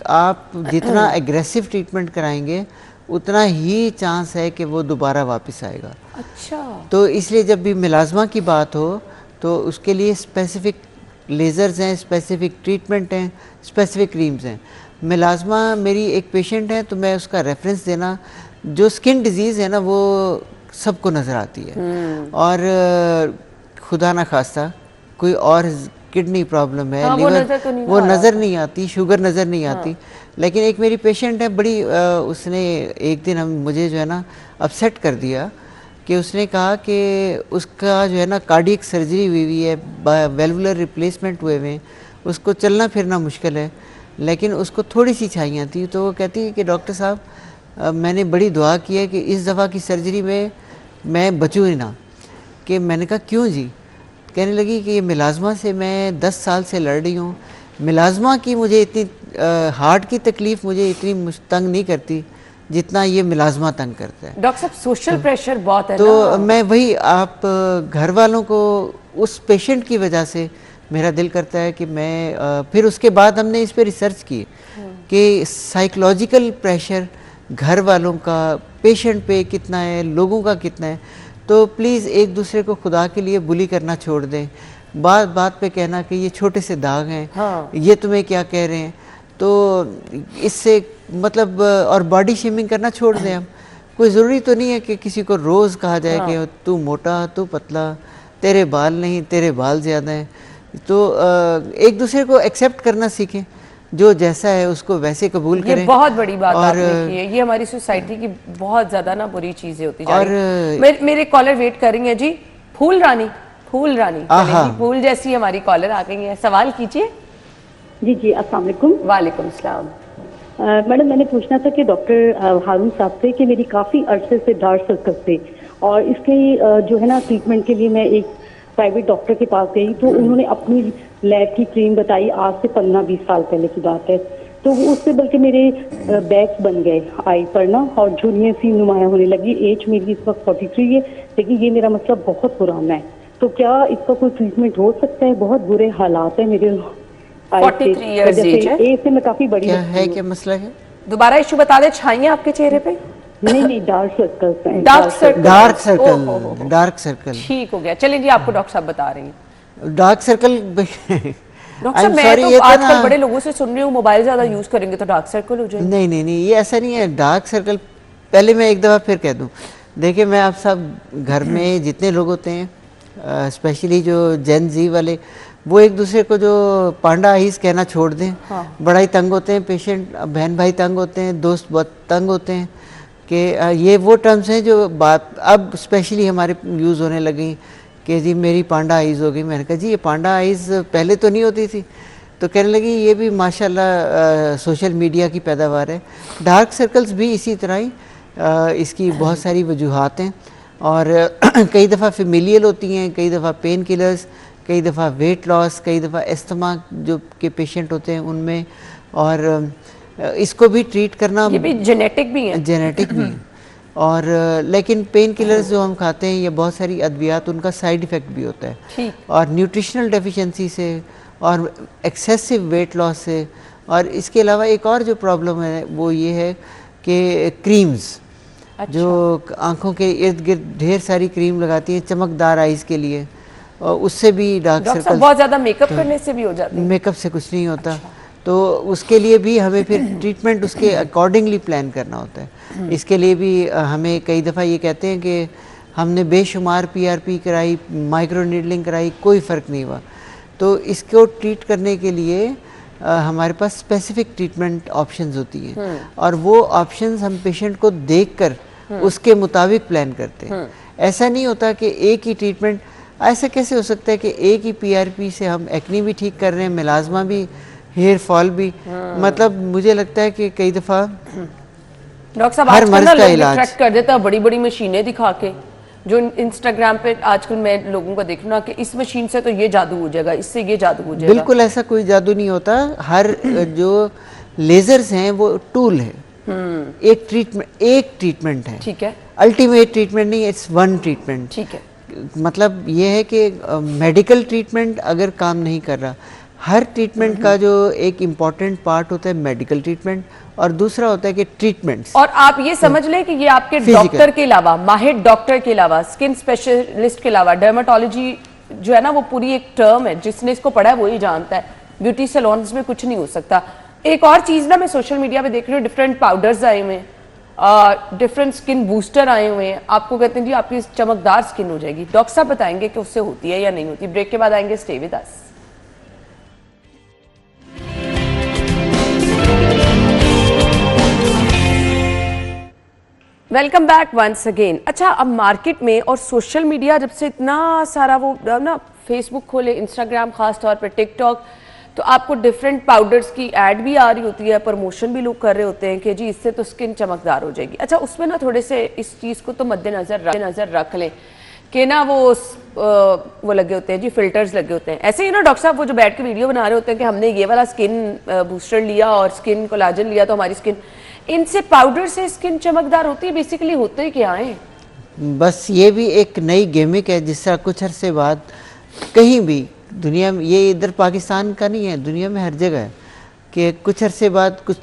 आप जितना एग्रेसिव ट्रीटमेंट कराएंगे उतना ही चांस है कि वो दोबारा वापस आएगा। अच्छा। तो इसलिए जब भी मिलाजमा की बात हो तो उसके लिए स्पेसिफिक लेज़र्स हैं, स्पेसिफिक ट्रीटमेंट हैं, स्पेसिफिक क्रीम्स हैं। मिलाजमा मेरी एक पेशेंट है तो मैं उसका रेफरेंस देना, जो स्किन डिजीज़ है ना वो सबको नज़र आती है, और खुदा ना खास्ता कोई और किडनी प्रॉब्लम है, लिवर वो नज़र नहीं आती, शुगर नज़र नहीं आती। लेकिन एक मेरी पेशेंट है बड़ी उसने एक दिन मुझे जो है ना अपसेट कर दिया कि उसने कहा कि उसका जो है ना कार्डियक सर्जरी हुई है, वेल्वुलर रिप्लेसमेंट हुए हुए, उसको चलना फिरना मुश्किल है, लेकिन उसको थोड़ी सी छाइयाँ थी। तो वो कहती है कि डॉक्टर साहब मैंने बड़ी दुआ की है कि इस दफ़ा की सर्जरी में मैं बचूँ ही ना। कि मैंने कहा क्यों जी? कहने लगी कि ये मिलाजमा से मैं 10 साल से लड़ रही हूँ, मिलाजमा की मुझे इतनी हार्ट की तकलीफ़ मुझे इतनी तंग नहीं करती जितना ये मिलाजमा तंग करता है। डॉक्टर साहब सोशल प्रेशर बहुत है तो ना। मैं वही आप घर वालों को उस पेशेंट की वजह से मेरा दिल करता है कि मैं फिर उसके बाद हमने इस पे रिसर्च की कि साइकोलॉजिकल प्रेशर घर वालों का पेशेंट पे कितना है, लोगों का कितना है। तो प्लीज़ एक दूसरे को खुदा के लिए बुली करना छोड़ दें, बात बात पे कहना कि ये छोटे से दाग हैं, ये तुम्हें क्या कह रहे हैं, तो इससे मतलब और बॉडी शेमिंग करना छोड़ दें। हम कोई ज़रूरी तो नहीं है कि किसी को रोज़ कहा जाए कि तू मोटा, तू पतला, तेरे बाल नहीं, तेरे बाल ज़्यादा हैं। तो एक दूसरे को एक्सेप्ट करना सीखें, जो जैसा है उसको वैसे कबूल करें। ये बहुत बड़ी बात आपने की है। ये हमारी सोसाइटी की बहुत ज्यादा ना बुरी चीजें होती जा रही हैं। मेरे कॉलर वेट कर रही हैं जी। फूल रानी चलें जी, फूल जैसी हमारी कॉलर आ गई है, सवाल कीजिए। जी जी, अस्सलाम वालेकुम। वालेकुम सलाम। मैडम मैंने पूछना था कि डॉक्टर हारून साहब से कि मेरी काफ़ी अरसे से डार्क सर्कल थे, और इसके जो है ना ट्रीटमेंट के लिए मैं एक प्राइवेट डॉक्टर के पास गई, तो उन्होंने अपनी लैब की क्रीम बताई, आज से 15-20 साल पहले की बात है। तो वो उससे बल्कि मेरे बैग्स बन गए आई पर ना, और झुर्रियाँ सी नुमाया होने लगी। एज मेरी इस वक्त 43 है, लेकिन ये मेरा मतलब बहुत पुराना है। तो क्या इसका कोई ट्रीटमेंट हो सकता है? बहुत बुरे हालात है मेरे 43 इयर्स एज से मैं काफी बड़ी क्या है, क्या मसला है? दोबारा इशू बता दे। छाइयाँ आपके चेहरे पे? नहीं, डार्क सर्कल्स हैं। डार्क सर्कल ठीक हो गया। चलिए जी, आपको डॉक्टर साहब बता रही हैं। डार्क सर्कल डॉक्टर साहब मैं तो आजकल बड़े लोगों से सुन रही हूँ मोबाइल ज्यादा यूज करेंगे तो डार्क सर्कल हो जाएगा। नहीं, ये ऐसा नहीं है। डार्क सर्कल, पहले मैं एक दफ़ा फिर कह दूं, देखिए मैं आप सब घर में जितने लोग होते हैं स्पेशली जो जेन जी वाले, वो एक दूसरे को जो पांडा आइज कहना छोड़ दें। बड़ा ही तंग होते हैं पेशेंट, बहन भाई तंग होते हैं, दोस्त बहुत तंग होते हैं कि ये वो टर्म्स हैं जो बात अब स्पेशली हमारे यूज़ होने लगी कि जी मेरी पांडा आइज़ हो गई। मैंने कहा जी ये पांडा आइज़ पहले तो नहीं होती थी, तो कहने लगी ये भी माशाल्लाह सोशल मीडिया की पैदावार है। डार्क सर्कल्स भी इसी तरह ही इसकी बहुत सारी वजूहात हैं और कई दफ़ा फेमिलियल होती हैं, कई दफ़ा पेन किलर्स, कई दफ़ा वेट लॉस, कई दफ़ा अस्थमा जो के पेशेंट होते हैं उनमें, और इसको भी ट्रीट करना ये भी जेनेटिक भी है। जेनेटिक भी है। और लेकिन पेन किलर्स जो हम खाते हैं या बहुत सारी अद्वियात, उनका साइड इफ़ेक्ट भी होता है। और न्यूट्रिशनल डेफिशिएंसी से और एक्सेसिव वेट लॉस से, और इसके अलावा एक और जो प्रॉब्लम है वो ये है कि क्रीम्स, जो आंखों के इर्द गिर्द ढेर सारी क्रीम लगाती हैं चमकदार आइज़ के लिए, और उससे भी डार्क सर्कल, बहुत ज़्यादा मेकअप करने से भी हो जाता है। मेकअप से कुछ नहीं होता। तो उसके लिए भी हमें फिर ट्रीटमेंट उसके अकॉर्डिंगली प्लान करना होता है। इसके लिए भी हमें कई दफ़ा ये कहते हैं कि हमने बेशुमार पीआरपी कराई, माइक्रो नीडलिंग कराई, कोई फ़र्क नहीं हुआ। तो इसको ट्रीट करने के लिए हमारे पास स्पेसिफिक ट्रीटमेंट ऑप्शंस होती हैं, और वो ऑप्शंस हम पेशेंट को देखकर उसके मुताबिक प्लान करते हैं। ऐसा नहीं होता कि एक ही ट्रीटमेंट, ऐसा कैसे हो सकता है कि एक ही पीआरपी से हम एक्नी भी ठीक कर रहे हैं, मिलाजमा भी, हेयर फॉल भी। मतलब मुझे लगता है कि कई दफ़ा डॉक्टर साहब हर आजकल मर्ज ना का लोग इलाज अट्रैक्ट कर देता है बड़ी बड़ी मशीनें दिखा के, जो इंस्टाग्राम पे आजकल मैं लोगों को देख रहा हूँ कि इस मशीन से तो ये जादू हो जाएगा, इससे ये जादू हो जाएगा। बिल्कुल ऐसा कोई जादू नहीं होता। हर जो लेजर्स हैं वो टूल है, एक ट्रीटमेंट है। ठीक है, अल्टीमेट ट्रीटमेंट नहीं, इट्स वन ट्रीटमेंट। ठीक है। मतलब ये है कि मेडिकल ट्रीटमेंट अगर काम नहीं कर रहा, हर ट्रीटमेंट का जो एक इम्पॉर्टेंट पार्ट होता है मेडिकल ट्रीटमेंट, और दूसरा होता है कि ट्रीटमेंट्स। और आप ये समझ लें कि ये आपके डॉक्टर के अलावा, माहिर डॉक्टर के अलावा, स्किन स्पेशलिस्ट के अलावा, डर्मेटोलॉजी जो है ना वो पूरी एक टर्म है, जिसने इसको पढ़ा है वही जानता है। ब्यूटी सैलून्स में कुछ नहीं हो सकता। एक और चीज ना मैं सोशल मीडिया पे देख रही हूँ, डिफरेंट पाउडर्स आए हुए हैं, डिफरेंट स्किन बूस्टर आए हुए हैं। आपको कहते हैं जी आपकी चमकदार स्किन हो जाएगी। डॉक्टर साहब बताएंगे कि उससे होती है या नहीं होती। ब्रेक के बाद आएंगे, stay with us. Welcome back once again. अच्छा, अब मार्केट में और सोशल मीडिया जब से इतना सारा वो ना, फेसबुक खोले, इंस्टाग्राम खास तौर पे, टिकटॉक, तो आपको डिफरेंट पाउडर्स की ऐड भी आ रही होती है, प्रमोशन भी लोग कर रहे होते हैं कि जी इससे तो स्किन चमकदार हो जाएगी। अच्छा, उसमें ना थोड़े से इस चीज़ को तो मद्देनजर रख लें कि ना वो लगे होते हैं जी, फिल्टर्स लगे होते हैं। ऐसे ही ना डॉक्टर साहब वो जो बैठ के वीडियो बना रहे होते हैं कि हमने ये वाला स्किन बूस्टर लिया और स्किन कोलाजन लिया तो हमारी स्किन, इनसे पाउडर से स्किन चमकदार होती है। बेसिकली होते ही क्या है? बस ये भी एक नई गेमिक है, जिस तरह कुछ अरसे बाद कहीं भी दुनिया में, ये इधर पाकिस्तान का नहीं है, दुनिया में हर जगह है कि कुछ अरसे बाद कुछ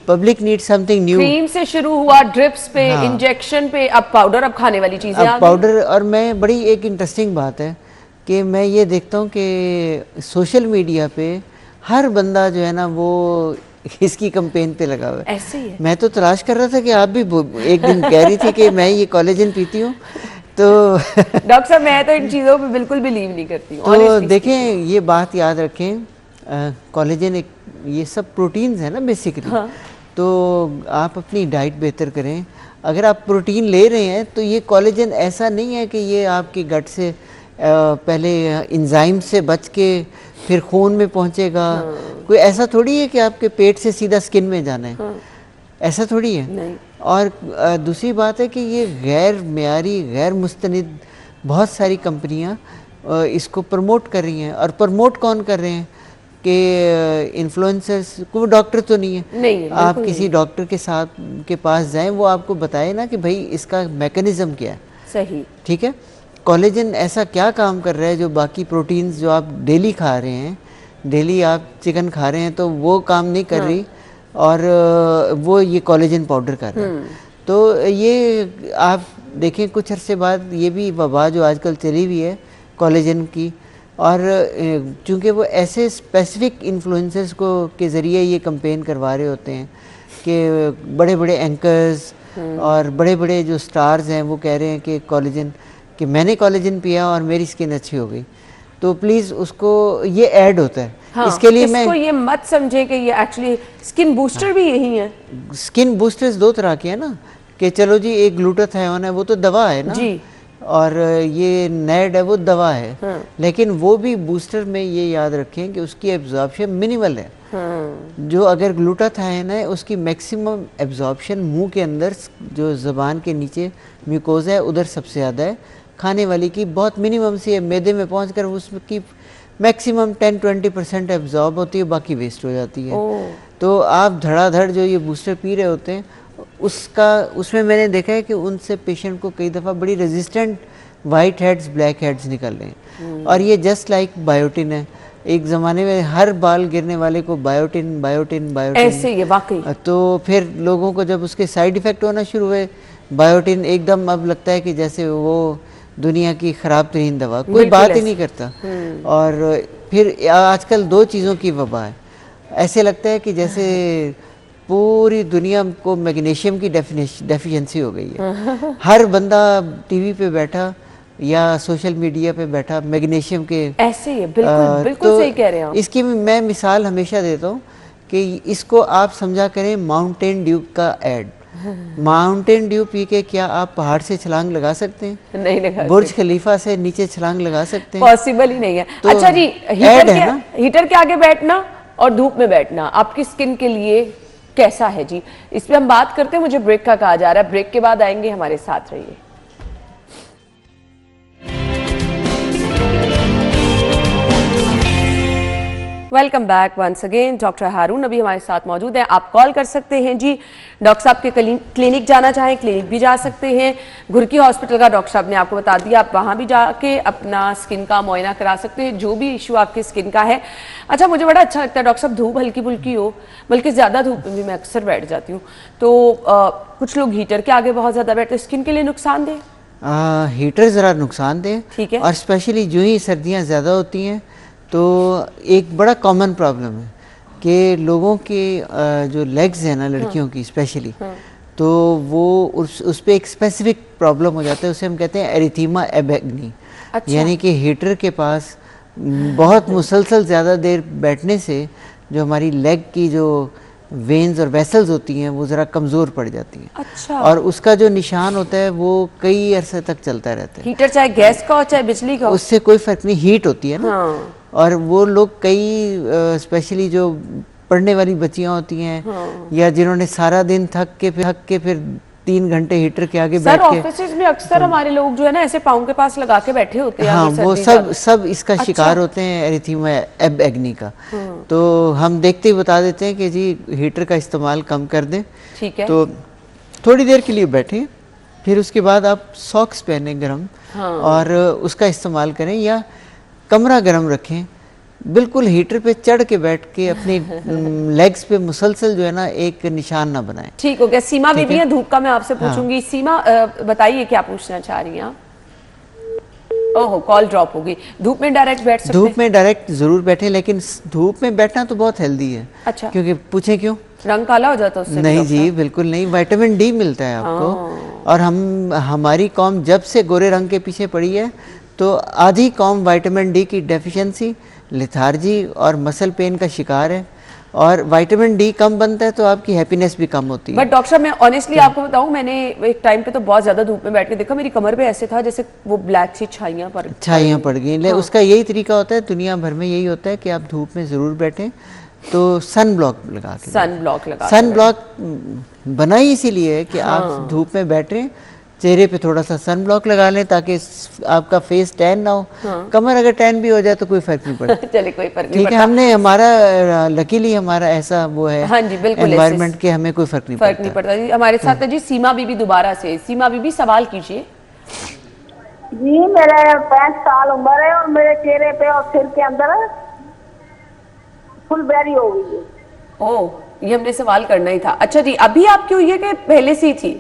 public need something new. Cream से शुरू हुआ, ड्रिप्स पे, इंजेक्शन पे, अब पाउडर, अब खाने वाली चीजें अब पाउडर। और मैं बड़ी एक इंटरेस्टिंग बात है कि मैं ये देखता हूँ कि सोशल मीडिया पे हर बंदा जो है ना वो इसकी कैंपेन पे लगा हुआ है। ऐसे ही है। मैं तो तलाश कर रहा था कि आप भी एक दिन कह रही थी कि मैं ये कोलेजन पीती हूँ, तो डॉक्टर साहब मैं तो इन चीज़ों पे बिल्कुल बिलीव नहीं करती हूँ। तो देखें, ये बात याद रखें, कोलेजन एक, ये सब प्रोटीन्स है ना बेसिकली। हाँ। तो आप अपनी डाइट बेहतर करें। अगर आप प्रोटीन ले रहे हैं तो ये कोलेजन ऐसा नहीं है कि ये आपके गट से पहले एंजाइम से बच के फिर खून में पहुंचेगा। कोई ऐसा थोड़ी है कि आपके पेट से सीधा स्किन में जाना है। ऐसा थोड़ी है। नहीं। और दूसरी बात है कि ये गैर मेयारी, गैर मुस्तनिद बहुत सारी कंपनियां इसको प्रमोट कर रही हैं। और प्रमोट कौन कर रहे हैं कि इन्फ्लुएंसर्स, कोई डॉक्टर तो नहीं है। नहीं, आप किसी डॉक्टर के साथ के पास जाएं, वो आपको बताए ना कि भाई इसका मैकेनिज्म क्या है। सही, ठीक है। कोलेजन ऐसा क्या काम कर रहा है जो बाकी प्रोटीन्स जो आप डेली खा रहे हैं, डेली आप चिकन खा रहे हैं तो वो काम नहीं कर रही, और वो ये कोलेजन पाउडर कर रहा है। तो ये आप देखें कुछ अरसे बाद ये भी वबा जो आजकल चली हुई है कोलेजन की, और चूँकि वो ऐसे स्पेसिफिक इन्फ्लुएंसर्स को के ज़रिए ये कैंपेन करवा रहे होते हैं कि बड़े बड़े एंकर्स और बड़े बड़े जो स्टार्स हैं वो कह रहे हैं कि कोलेजन, कि मैंने कोलेजन पिया और मेरी स्किन अच्छी हो गई, तो प्लीज़ उसको ये ऐड होता है। हाँ, इसके लिए मैं इसको ये मत समझे कि ये एक्चुअली स्किन बूस्टर भी यही है। स्किन बूस्टर्स दो तरह के हैं ना, कि चलो जी एक ग्लूटाथायोन है वो तो दवा है ना जी। और ये नेड है वो दवा है, लेकिन वो भी बूस्टर में ये याद रखें कि उसकी एब्जॉर्प्शन मिनिमल है। जो अगर ग्लूटाथायोन है उसकी मैक्सिमम एब्जॉर्प्शन मुंह के अंदर जो ज़बान के नीचे म्यूकोजा है उधर सबसे ज़्यादा है, खाने वाली की बहुत मिनिमम सी है, मैदे में पहुंचकर उसकी मैक्सिमम 10-20% एब्जॉर्ब होती है, बाकी वेस्ट हो जाती है। तो आप धड़ाधड़ जो ये बूस्टर पी रहे होते हैं उसमें मैंने देखा है कि उनसे पेशेंट को कई दफ़ा बड़ी resistant white heads, black heads निकल रहे हैं। और ये जस्ट लाइक बायोटिन है, एक ज़माने में हर बाल गिरने वाले को बायोटिन बायोटिन बायोटिन ऐसे ये वाकई। तो फिर लोगों को जब उसके साइड इफ़ेक्ट होना शुरू हुए, बायोटिन एकदम अब लगता है कि जैसे वो दुनिया की ख़राब तरीन दवा, कोई बात ही नहीं करता। और फिर आजकल दो चीज़ों की वबा है, ऐसे लगता है कि जैसे पूरी दुनिया को मैग्नीशियम की डेफिशिएंसी हो गई है। हर बंदा टीवी पे बैठा या सोशल मीडिया पे बैठा मैग्नीशियम के ऐसे ही है, बिल्कुल बिल्कुल तो सही कह रहे हैं आप। इसकी मैं मिसाल हमेशा देता हूँ कि इसको आप समझा करें माउंटेन ड्यू का एड। माउंटेन ड्यू पी के क्या आप पहाड़ से छलांग लगा सकते हैं? नहीं लगा, बुर्ज खलीफा से नीचे छलांग लगा सकते हैं? पॉसिबल ही नहीं है। तो अच्छा जी, ऐड है ना? हीटर के आगे बैठना और धूप में बैठना आपकी स्किन के लिए कैसा है जी? इस पे हम बात करते हैं, मुझे ब्रेक का कहा जा रहा है, ब्रेक के बाद आएंगे, हमारे साथ रहिए। Welcome back once again. Doctor Haroon अभी हमारे साथ मौजूद हैं। आप कॉल कर सकते हैं जी, डॉक्टर साहब के क्लिनिक जाना चाहें क्लिनिक भी जा सकते हैं। घुरकी हॉस्पिटल का डॉक्टर साहब ने आपको बता दिया, आप वहाँ भी जाके अपना स्किन का मुआयना करा सकते हैं, जो भी इशू आपकी स्किन का है। अच्छा, मुझे बड़ा अच्छा लगता है डॉक्टर साहब, धूप हल्की फुल्की हो, बल्कि ज़्यादा धूप में भी मैं अक्सर बैठ जाती हूँ, तो कुछ लोग हीटर के आगे बहुत ज़्यादा बैठते हैं, स्किन के लिए नुकसानदेह? हीटर ज़रा नुकसानदेह, ठीक है। और स्पेशली जो ही सर्दियाँ ज़्यादा होती हैं तो एक बड़ा कॉमन प्रॉब्लम है कि लोगों के जो लेग्स हैं ना लड़कियों की स्पेशली, तो वो उस पे एक स्पेसिफिक प्रॉब्लम हो जाता है, उसे हम कहते हैं एरिथीमा एबेग्नी। अच्छा। यानी कि हीटर के पास बहुत मुसलसल ज़्यादा देर बैठने से जो हमारी लेग की जो वेन्स और वेसल्स होती हैं वो ज़रा कमज़ोर पड़ जाती हैं। अच्छा। और उसका जो निशान होता है वो कई अरसे तक चलता रहता है। हीटर चाहे गैस का हो चाहे बिजली का हो, उससे कोई फ़र्क नहीं, हीट होती है ना। हाँ। और वो लोग कई स्पेशली जो पढ़ने वाली बच्चियां होती हैं या जिन्होंने सारा दिन थक के फिर 3 घंटे हीटर के आगे बैठ के, ऑफिस में अक्सर हमारे लोग जो है ना ऐसे पाँव के पास लगा के बैठे होते हैं। हाँ, आगे वो सर्दी सब इसका अच्छा। शिकार होते हैं एरिथीमा एबेग्नी का। तो हम देखते ही बता देते हैं कि जी हीटर का इस्तेमाल कम कर दें। ठीक है। तो थोड़ी देर के लिए बैठें, फिर उसके बाद आप सॉक्स पहने गर्म, और उसका इस्तेमाल करें, या कमरा गर्म रखें, बिल्कुल हीटर पे चढ़ के बैठ के अपनी लेग्स पे मुसलसल जो है ना एक निशान ना बनाएं। ठीक हो गया। सीमा बीबी है धूप का, मैं आपसे पूछूंगी। सीमा, बताइए क्या पूछना चाह रही हैं आप? ओहो, कॉल ड्रॉप हो गई। धूप में डायरेक्ट बैठ सकते हैं? धूप में डायरेक्ट जरूर बैठे, लेकिन धूप में बैठना तो बहुत हेल्दी है। अच्छा। क्योंकि पूछें क्यों? रंग काला हो जाता है उससे? नहीं जी, बिल्कुल नहीं, विटामिन डी मिलता है आपको। और हमारी कौम जब से गोरे रंग के पीछे पड़ी है तो आधी कौम विटामिन डी की डेफिशिएंसी, लेथार्जी और मसल पेन का शिकार है। और विटामिन डी कम बनता है तो आपकी हैप्पीनेस भी कम होती है। बट डॉक्टर साहब, मैं ऑनेस्टली आपको बताऊं, मैंने एक टाइम पे तो बहुत ज्यादा धूप में बैठ के देखा, मेरी कमर पे ऐसे था जैसे वो ब्लैक सी छाइयां पड़ गई। उसका यही तरीका होता है, दुनिया भर में यही होता है कि आप धूप में ज़रूर बैठें, तो सन ब्लॉक लगा के। सन ब्लॉक बना ही इसीलिए है कि आप धूप में बैठें, चेहरे पे थोड़ा सा सन ब्लॉक लगा लें ताकि आपका फेस टैन ना हो। कमर अगर टैन भी हो जाए तो कोई फर्क नहीं पड़ता। चलिए, कोई फर्क नहीं ठीक है, हमने लकीली हमारा ऐसा वो है, हाँ जी, बिल्कुल, एनवायरनमेंट के हमें कोई फर्क नहीं पड़ता। जी, हमारे साथ है जी सीमा बीबी दोबारा से। सीमा बीबी, सवाल कीजिए। जी, मेरे 65 साल उम्र है और मेरे चेहरे पे और सिर के अंदर फुल बेरी हो गई है। ओह, ये हमने सवाल करना ही था। अच्छा जी, अभी आपकी हुई है कि पहले से ही थी?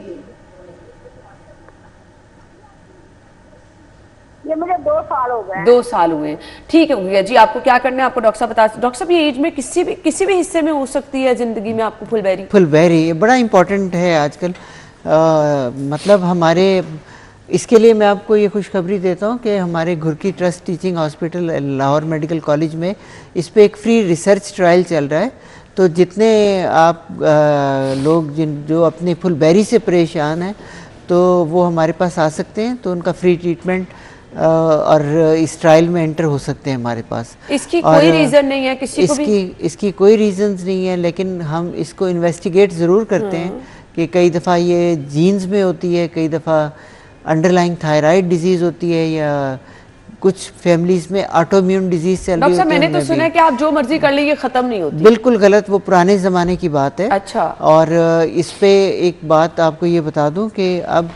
ये मुझे 2 साल हो गए। 2 साल हुए। ठीक है भैया जी, आपको क्या करना है आपको डॉक्टर साहब बता। डॉक्टर साहब, ये एज में किसी भी हिस्से में हो सकती है जिंदगी में आपको फुलबेरी? फुलबेरी ये बड़ा इंपॉर्टेंट है आजकल। मतलब हमारे इसके लिए मैं आपको ये खुशखबरी देता हूँ कि हमारे Ghurki trust teaching hospital Lahore medical college में इस पे एक फ्री रिसर्च ट्रायल चल रहा है। तो जितने आप लोग जो अपने फुलबेरी से परेशान हैं तो वो हमारे पास आ सकते हैं, तो उनका फ्री ट्रीटमेंट और इस ट्रायल में एंटर हो सकते हैं हमारे पास। इसकी कोई रीज़न नहीं है किसी को भी? इसकी कोई रीजंस नहीं है, लेकिन हम इसको इन्वेस्टिगेट ज़रूर करते हैं कि कई दफ़ा ये जीन्स में होती है, कई दफ़ा अंडरलाइंग थायराइड डिजीज़ होती है, या कुछ फैमिलीज में ऑटोइम्यून डिजीज चल रही डॉक्टर साहब, होती है। मैंने तो सुना है कि आप जो मर्जी कर लीजिए खत्म नहीं होती। बिल्कुल गलत, वो पुराने ज़माने की बात है। अच्छा। और इस पे एक बात आपको ये बता दूं कि अब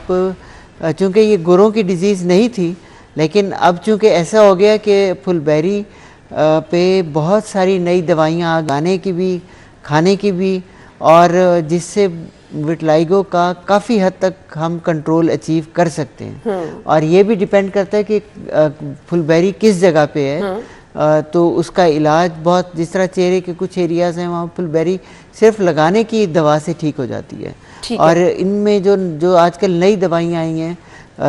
चूँकि ये गुरों की डिजीज़ नहीं थी, लेकिन अब चूँकि ऐसा हो गया कि फुलबेरी पे बहुत सारी नई दवाइयाँ आने की भी, खाने की भी, और जिससे विटलाइगो का काफ़ी हद तक हम कंट्रोल अचीव कर सकते हैं। और ये भी डिपेंड करता है कि फुलबेरी किस जगह पे है। तो उसका इलाज बहुत, जिस तरह चेहरे के कुछ एरियाज हैं वहाँ फुलबेरी सिर्फ लगाने की दवा से ठीक हो जाती है। और इनमें जो आजकल नई दवाइयाँ आई हैं,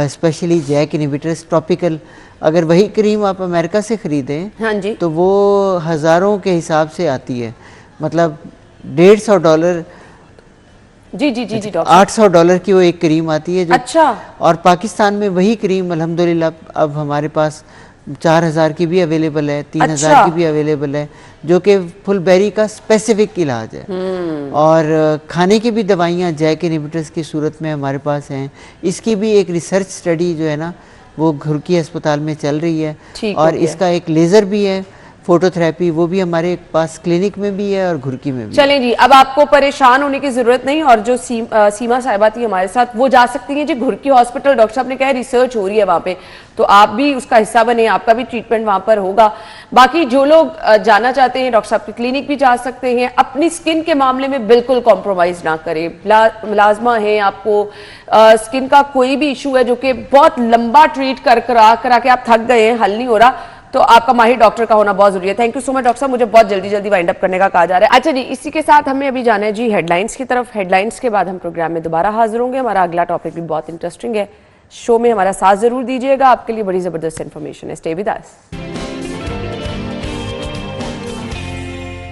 स्पेशली जैक इनहिबिटर्स टॉपिकल, अगर वही क्रीम आप अमेरिका से ख़रीदें, हाँ जी, तो वो हज़ारों के हिसाब से आती है, मतलब $150 जी जी जी जी डॉक्टर, $800 की वो एक क्रीम आती है जो। अच्छा। और पाकिस्तान में वही क्रीम अल्हम्दुलिल्लाह अब हमारे पास 4000 की भी अवेलेबल है, 3000 की भी अवेलेबल है, जो कि फुलबेरी का स्पेसिफिक इलाज है। और खाने की भी दवाइयाँ जैक इनहिबिटर्स की सूरत में हमारे पास हैं। इसकी भी एक रिसर्च स्टडी जो है ना, वो घुर्की अस्पताल में चल रही है। और इसका एक लेज़र भी है, फोटोथेरेपी, वो भी हमारे पास क्लिनिक में भी है और घुर्की में भी। चलें जी, अब आपको परेशान होने की जरूरत नहीं, और जो सीमा साहिबा थी हमारे साथ, वो जा सकती हैं जी घुर्की हॉस्पिटल। डॉक्टर साहब ने कहा रिसर्च हो रही है वहाँ पे, तो आप भी उसका हिस्सा बने, आपका भी ट्रीटमेंट वहाँ पर होगा। बाकी जो लोग जाना चाहते हैं डॉक्टर साहब की क्लिनिक भी जा सकते हैं। अपनी स्किन के मामले में बिल्कुल कॉम्प्रोमाइज ना करें। मुलाजमा है, आपको स्किन का कोई भी इशू है जो कि बहुत लंबा ट्रीट करा के आप थक गए हैं, हल नहीं हो रहा, तो आपका माहिर डॉक्टर का होना बहुत जरूरी है। Thank you so much doctor साहब, मुझे बहुत जल्दी वाइंड अप करने का कहा जा रहा है। अच्छा जी, इसी के साथ हमें अभी जाना है जी हेडलाइंस की तरफ। हेडलाइंस के बाद हम प्रोग्राम में दोबारा हाजिर होंगे। हमारा अगला टॉपिक भी बहुत इंटरेस्टिंग है। शो में हमारा साथ जरूर दीजिएगा, आपके लिए बड़ी जबरदस्त इन्फॉर्मेशन है। Stay with us.